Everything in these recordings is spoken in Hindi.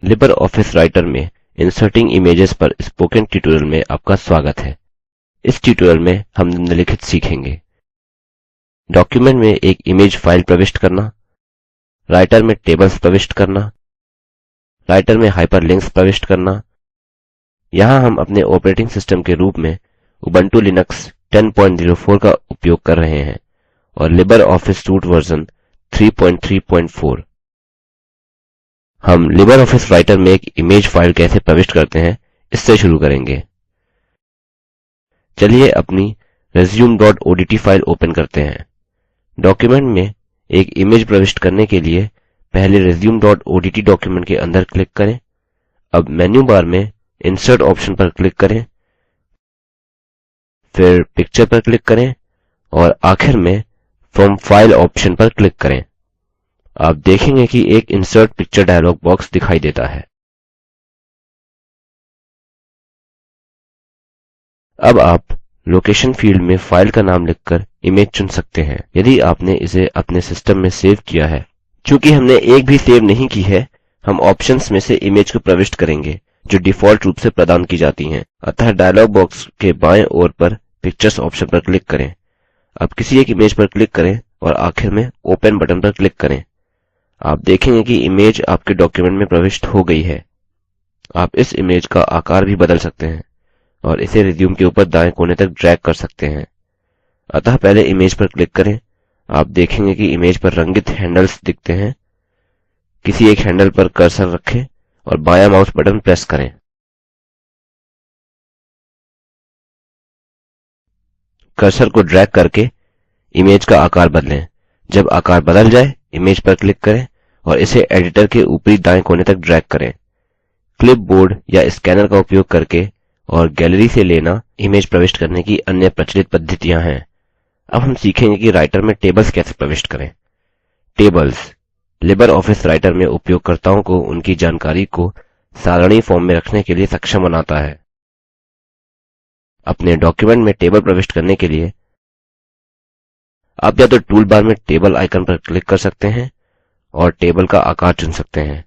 लिबर ऑफिस राइटर में इंसर्टिंग इमेजेस पर स्पोकन ट्यूटोरियल में आपका स्वागत है। इस ट्यूटोरियल में हम निम्नलिखित सीखेंगे। डॉक्युमेंट में एक इमेज फाइल प्रविष्ट करना, राइटर में टेबल्स प्रविष्ट करना, राइटर में हाइपरलिंक्स प्रविष्ट करना। यहाँ हम अपने ऑपरेटिंग सिस्टम के रूप में उबंटू लिनक्स 1004 का उपयोग कर रहे हैं और लिबर ऑफिस सूट वर्जन 334। हम लिबर ऑफिस राइटर में एक इमेज फाइल कैसे प्रविष्ट करते हैं इससे शुरू करेंगे। चलिए अपनी resume.odt फाइल ओपन करते हैं। डॉक्युमेंट में एक इमेज प्रविष्ट करने के लिए पहले resume.odt डॉक्युमेंट के अंदर क्लिक करें। अब मेन्यू बार में इंसर्ट ऑप्शन पर क्लिक करें, फिर पिक्चर पर क्लिक करें और आखिर में फ्रॉम फाइल ऑप्शन पर क्लिक करें। आप देखेंगे कि एक इंसर्ट पिक्चर डायलॉग बॉक्स दिखाई देता है। अब आप लोकेशन फील्ड में फाइल का नाम लिखकर इमेज चुन सकते हैं यदि आपने इसे अपने सिस्टम में सेव किया है। चूंकि हमने एक भी सेव नहीं की है, हम ऑप्शंस में से इमेज को प्रविष्ट करेंगे जो डिफॉल्ट रूप से प्रदान की जाती हैं। अतः डायलॉग बॉक्स के बाएं ओर पर पिक्चर्स ऑप्शन पर क्लिक करें। अब किसी एक इमेज पर क्लिक करें और आखिर में ओपन बटन पर क्लिक करें। आप देखेंगे कि इमेज आपके डॉक्युमेंट में प्रविष्ट हो गई है। आप इस इमेज का आकार भी बदल सकते हैं और इसे रिज्यूम के ऊपर दाएं कोने तक ड्रैग कर सकते हैं। अतः पहले इमेज पर क्लिक करें। आप देखेंगे कि इमेज पर रंगित हैंडल्स दिखते हैं। किसी एक हैंडल पर कर्सर रखें और बायां माउस बटन प्रेस करें। कर्सर को ड्रैग करके इमेज का आकार बदलें। जब आकार बदल जाए इमेज पर क्लिक करें और इसे एडिटर के ऊपरी दाएं कोने तक ड्रैग करें। क्लिपबोर्ड या स्कैनर का उपयोग करके और गैलरी से लेना इमेज प्रविष्ट करने की अन्य प्रचलित पद्धतियां हैं। अब हम सीखेंगे कि राइटर में टेबल्स कैसे प्रविष्ट करें। टेबल्स लिबर ऑफिस राइटर में उपयोगकर्ताओं को उनकी जानकारी को सारणी फॉर्म में रखने के लिए सक्षम बनाता है। अपने डॉक्युमेंट में टेबल प्रविष्ट करने के लिए आप या तो टूल बार में टेबल आइकन पर क्लिक कर सकते हैं और टेबल का आकार चुन सकते हैं,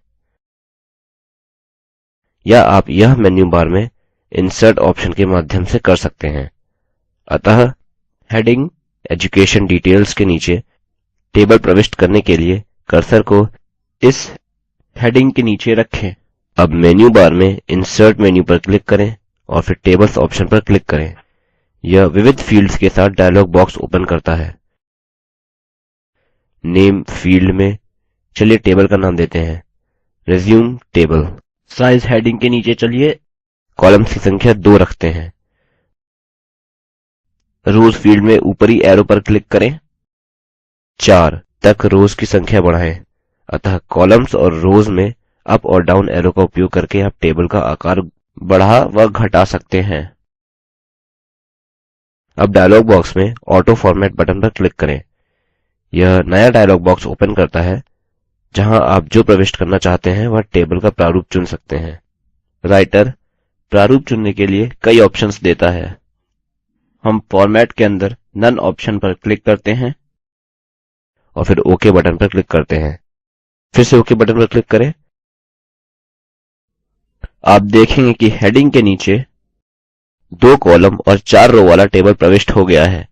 या आप यह मेन्यू बार में इंसर्ट ऑप्शन के माध्यम से कर सकते हैं। अतः हेडिंग एजुकेशन डिटेल्स के नीचे टेबल प्रविष्ट करने के लिए कर्सर को इस हेडिंग के नीचे रखें। अब मेन्यू बार में इंसर्ट मेन्यू पर क्लिक करें और फिर टेबल्स ऑप्शन पर क्लिक करें। यह विविध फील्ड्स के साथ डायलॉग बॉक्स ओपन करता है। नेम फील्ड में चलिए टेबल का नाम देते हैं रिज्यूम टेबल। साइज हेडिंग के नीचे चलिए कॉलम्स की संख्या 2 रखते हैं। रोज फील्ड में ऊपरी एरो पर क्लिक करें, 4 तक रोज की संख्या बढ़ाएं। अतः कॉलम्स और रोज में अप और डाउन एरो का उपयोग करके आप टेबल का आकार बढ़ा व घटा सकते हैं। अब डायलॉग बॉक्स में ऑटो फॉर्मेट बटन पर क्लिक करें। यह नया डायलॉग बॉक्स ओपन करता है जहां आप जो प्रविष्ट करना चाहते हैं वह टेबल का प्रारूप चुन सकते हैं। राइटर प्रारूप चुनने के लिए कई ऑप्शंस देता है। हम फॉर्मेट के अंदर नन ऑप्शन पर क्लिक करते हैं और फिर ओके बटन पर क्लिक करते हैं। फिर से ओके बटन पर क्लिक करें। आप देखेंगे कि हेडिंग के नीचे 2 कॉलम और 4 रो वाला टेबल प्रविष्ट हो गया है।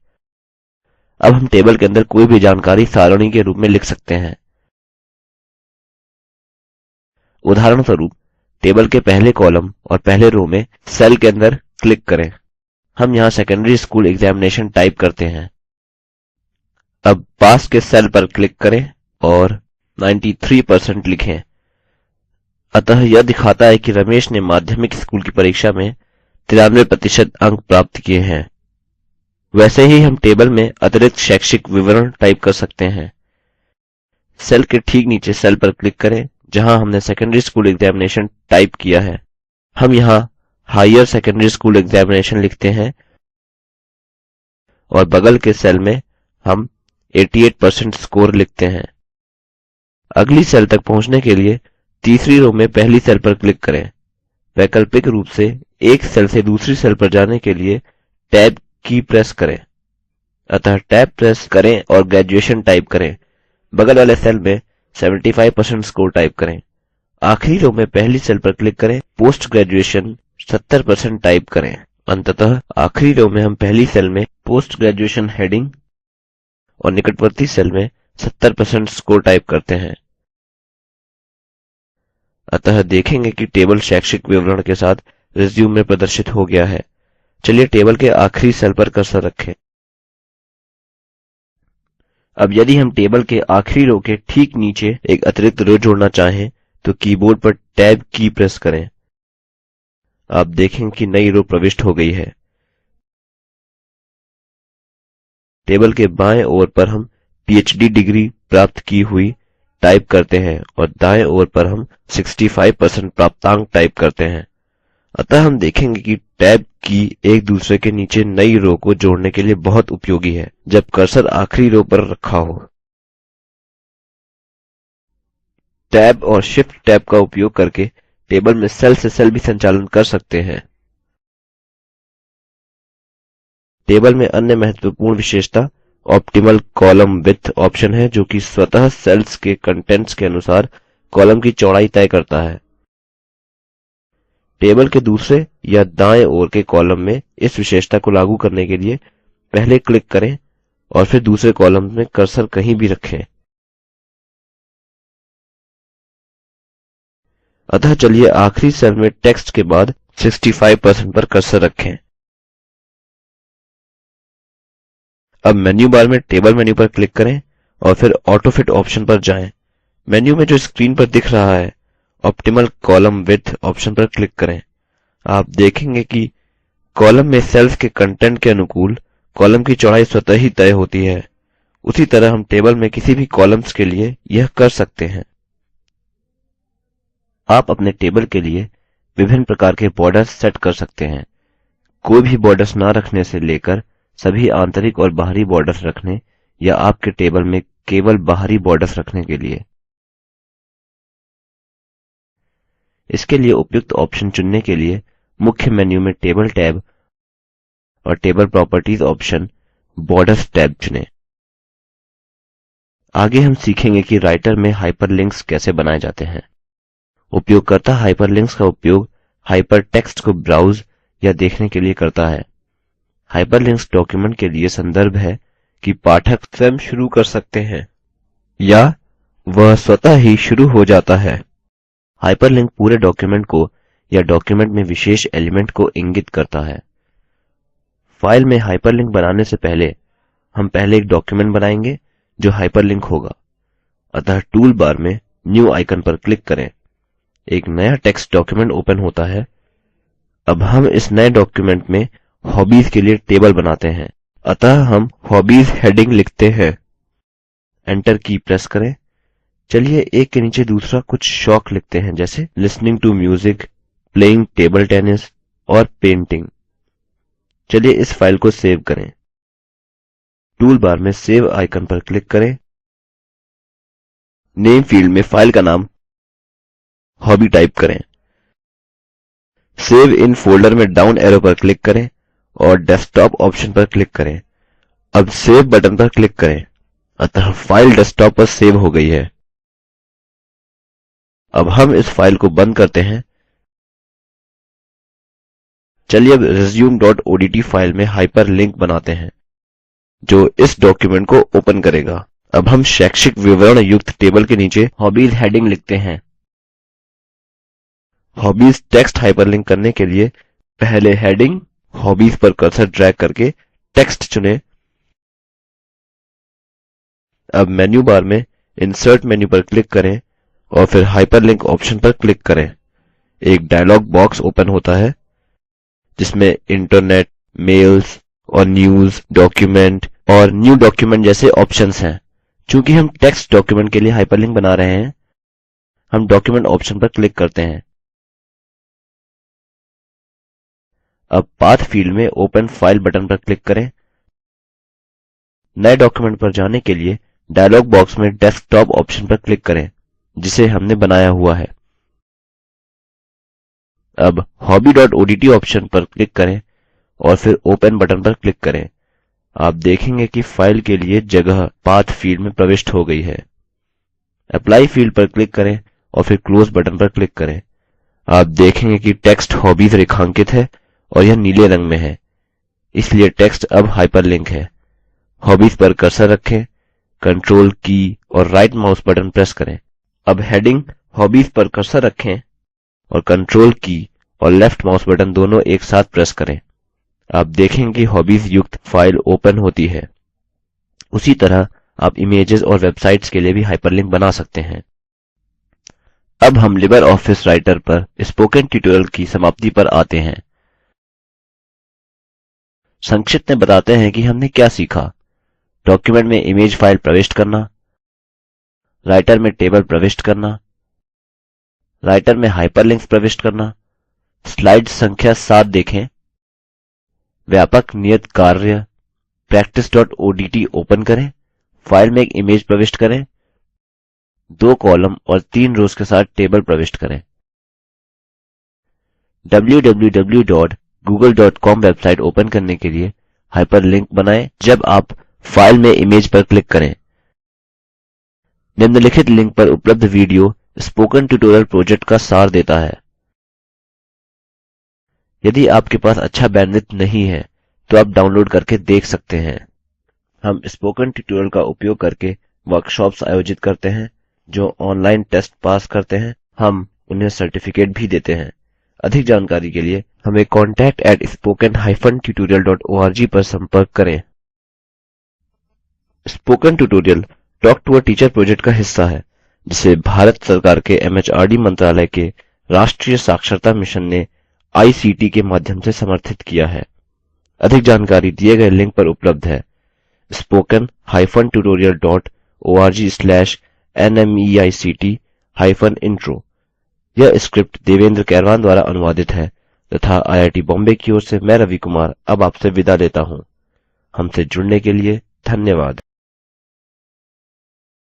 अब हम टेबल के अंदर कोई भी जानकारी सारणी के रूप में लिख सकते हैं। उदाहरणस्वरूप टेबल के पहले कॉलम और पहले रो में सेल के अंदर क्लिक करें। हम यहाँ सेकेंडरी स्कूल एग्जामिनेशन टाइप करते हैं। अब पास के सेल पर क्लिक करें और 93% लिखें। अतः यह दिखाता है कि रमेश ने माध्यमिक स्कूल की परीक्षा में 93% अंक प्राप्त किए हैं। वैसे ही हम टेबल में अतिरिक्त शैक्षिक विवरण टाइप कर सकते हैं। सेल के ठीक नीचे सेल पर क्लिक करें जहां हमने सेकेंडरी स्कूल एग्जामिनेशन टाइप किया है। हम यहाँ हायर सेकेंडरी स्कूल एग्जामिनेशन लिखते हैं और बगल के सेल में हम 88% स्कोर लिखते हैं। अगली सेल तक पहुंचने के लिए तीसरी रो में पहली सेल पर क्लिक करें। वैकल्पिक रूप से एक सेल से दूसरी सेल पर जाने के लिए टैब की प्रेस करें। अतः टैब प्रेस करें और ग्रेजुएशन टाइप करें। बगल वाले सेल में 75% स्कोर टाइप करें आखिरी रो में पहली सेल पर क्लिक करें, पोस्ट ग्रेजुएशन 70% टाइप करें। अंततः आखिरी रो में हम पहली सेल में पोस्ट ग्रेजुएशन हेडिंग और निकटवर्ती सेल में 70% स्कोर टाइप करते हैं। अतः देखेंगे कि टेबल शैक्षिक विवरण के साथ रिज्यूम में प्रदर्शित हो गया है। चलिए टेबल के आखिरी सेल पर कर्सर रखें। अब यदि हम टेबल के आखिरी रो के ठीक नीचे एक अतिरिक्त रो जोड़ना चाहें तो कीबोर्ड पर टैब की प्रेस करें। आप देखेंगे कि नई रो प्रविष्ट हो गई है। टेबल के बाएं ओर पर हम पीएचडी डिग्री प्राप्त की हुई टाइप करते हैं और दाएं ओर पर हम 65% प्राप्तांक टाइप करते हैं। अतः हम देखेंगे कि टैब की एक दूसरे के नीचे नई रो को जोड़ने के लिए बहुत उपयोगी है जब कर्सर आखिरी रो पर रखा हो। टैब और शिफ्ट टैब का उपयोग करके टेबल में सेल से सेल भी संचालन कर सकते हैं। टेबल में अन्य महत्वपूर्ण विशेषता ऑप्टिमल कॉलम विड्थ ऑप्शन है, जो कि स्वतः सेल्स के कंटेंट्स के अनुसार कॉलम की चौड़ाई तय करता है। टेबल के दूसरे या दाएं ओर के कॉलम में इस विशेषता को लागू करने के लिए पहले क्लिक करें और फिर दूसरे कॉलम में कर्सर कहीं भी रखें। अतः चलिए आखिरी सेल में टेक्स्ट के बाद 65% पर कर्सर रखें। अब मेन्यू बार में टेबल मेन्यू पर क्लिक करें और फिर ऑटोफिट ऑप्शन पर जाएं। मेन्यू में जो स्क्रीन पर दिख रहा है ऑप्टिमल कॉलम विड्थ ऑप्शन पर क्लिक करें। आप देखेंगे कि कॉलम में सेल्स के कंटेंट के अनुकूल कॉलम की चौड़ाई स्वतः ही तय होती है। उसी तरह हम टेबल में किसी भी कॉलम्स के लिए यह कर सकते हैं। आप अपने टेबल के लिए विभिन्न प्रकार के बॉर्डर्स सेट कर सकते हैं। कोई भी बॉर्डर्स ना रखने से लेकर सभी आंतरिक और बाहरी बॉर्डर्स रखने या आपके टेबल में केवल बाहरी बॉर्डर्स रखने के लिए। इसके लिए उपयुक्त ऑप्शन चुनने के लिए मुख्य मेन्यू में टेबल टैब और table properties option borders tab चुनें। आगे हम सीखेंगे कि राइटर में हाइपरलिंक्स कैसे बनाए जाते हैं। उपयोगकर्ता हाइपरलिंक्स का उपयोग हाइपरटेक्स्ट को ब्राउज या देखने के लिए करता है। हाइपरलिंक्स डॉक्युमेंट के लिए संदर्भ है कि पाठक स्वयं शुरू कर सकते हैं या वह स्वतः ही शुरू हो जाता है। हाइपरलिंक पूरे डॉक्युमेंट को या डॉक्युमेंट में विशेष एलिमेंट को इंगित करता है। फाइल में हाइपरलिंक बनाने से पहले हम पहले एक डॉक्युमेंट बनाएंगे जो हाइपरलिंक होगा। अतः टूल बार में न्यू आइकन पर क्लिक करें। एक नया टेक्स्ट डॉक्युमेंट ओपन होता है। अब हम इस नए डॉक्युमेंट में हॉबीज के लिए टेबल बनाते हैं। अतः हम हॉबीज हेडिंग लिखते हैं। एंटर की प्रेस करें। चलिए एक के नीचे दूसरा कुछ शौक लिखते हैं, जैसे listening to music, playing table tennis और पेंटिंग। चलिए इस फाइल को सेव करें। टूल बार में सेव आइकन पर क्लिक करें। नेम फील्ड में फाइल का नाम हॉबी टाइप करें। सेव इन फोल्डर में डाउन एरो पर क्लिक करें और डेस्कटॉप ऑप्शन पर क्लिक करें। अब सेव बटन पर क्लिक करें। अतः फाइल डेस्कटॉप पर सेव हो गई है। अब हम इस फाइल को बंद करते हैं। चलिए अब resume.odt फाइल में हाइपरलिंक बनाते हैं जो इस डॉक्युमेंट को ओपन करेगा। अब हम शैक्षिक विवरण युक्त टेबल के नीचे हॉबीज हेडिंग लिखते हैं। हॉबीज टेक्स्ट हाइपरलिंक करने के लिए पहले हेडिंग हॉबीज पर कर्सर ड्रैग करके टेक्स्ट चुनें। अब मेन्यू बार में इंसर्ट मेन्यू पर क्लिक करें और फिर हाइपरलिंक ऑप्शन पर क्लिक करें। एक डायलॉग बॉक्स ओपन होता है जिसमें इंटरनेट, मेल्स और न्यूज, डॉक्यूमेंट और न्यू डॉक्यूमेंट जैसे ऑप्शंस हैं। चूंकि हम टेक्स्ट डॉक्युमेंट के लिए हाइपरलिंक बना रहे हैं, हम डॉक्यूमेंट ऑप्शन पर क्लिक करते हैं। अब पाथ फील्ड में ओपन फाइल बटन पर क्लिक करें। नए डॉक्युमेंट पर जाने के लिए डायलॉग बॉक्स में डेस्कटॉप ऑप्शन पर क्लिक करें जिसे हमने बनाया हुआ है। अब hobby.odt ऑप्शन पर क्लिक करें और फिर ओपन बटन पर क्लिक करें। आप देखेंगे कि फाइल के लिए जगह पाथ फील्ड में प्रविष्ट हो गई है। अप्लाई फील्ड पर क्लिक करें और फिर क्लोज बटन पर क्लिक करें। आप देखेंगे कि टेक्स्ट हॉबीज रेखांकित है और यह नीले रंग में है, इसलिए टेक्स्ट अब हाइपरलिंक है। हॉबीज पर कर्सर रखें, कंट्रोल की और राइट माउस बटन प्रेस करें। अब हेडिंग हॉबीज पर कर्सर रखें और कंट्रोल की और लेफ्ट माउस बटन दोनों एक साथ प्रेस करें। आप देखेंगे कि हॉबीज युक्त फाइल ओपन होती है। उसी तरह आप इमेजेस और वेबसाइट्स के लिए भी हाइपरलिंक बना सकते हैं। अब हम लिबर ऑफिस राइटर पर स्पोकन ट्यूटोरियल की समाप्ति पर आते हैं। संक्षिप्त में बताते हैं कि हमने क्या सीखा। डॉक्युमेंट में इमेज फाइल प्रविष्ट करना, राइटर में टेबल प्रविष्ट करना, राइटर में हाइपरलिंक्स प्रविष्ट करना, स्लाइड संख्या 7 देखें, व्यापक नियत कार्य practice.odt ओपन करें, फाइल में एक इमेज प्रविष्ट करें, 2 कॉलम और 3 रोज के साथ टेबल प्रविष्ट करें। www.google.com वेबसाइट ओपन करने के लिए हाइपरलिंक बनाएँ जब आप फाइल में इमेज पर क्लिक करें। निम्नलिखित लिंक पर उपलब्ध वीडियो स्पोकन ट्यूटोरियल प्रोजेक्ट का सार देता है। यदि आपके पास अच्छा बैंडविड्थ नहीं है तो आप डाउनलोड करके देख सकते हैं। हम स्पोकन ट्यूटोरियल का उपयोग करके वर्कशॉप्स आयोजित करते हैं। जो ऑनलाइन टेस्ट पास करते हैं हम उन्हें सर्टिफिकेट भी देते हैं। अधिक जानकारी के लिए हमें contact@spoken-tutorial.org पर संपर्क करें। Spoken tutorial talk to a teacher project का हिस्सा है, जिसे भारत सरकार के MHRD मंत्रालय के राष्ट्रीय साक्षरता मिशन ने ICT के माध्यम से समर्थित किया है। अधिक जानकारी दिए गए लिंक पर उपलब्ध है spoken-tutorial.org/nmeict-intro। यह स्क्रिप्ट देवेंद्र कैरवान द्वारा अनुवादित है तथा IIT बॉम्बे की ओर से मैं रवि कुमार अब आपसे विदा लेता हूँ। हमसे जुड़ने के लिए धन्यवाद।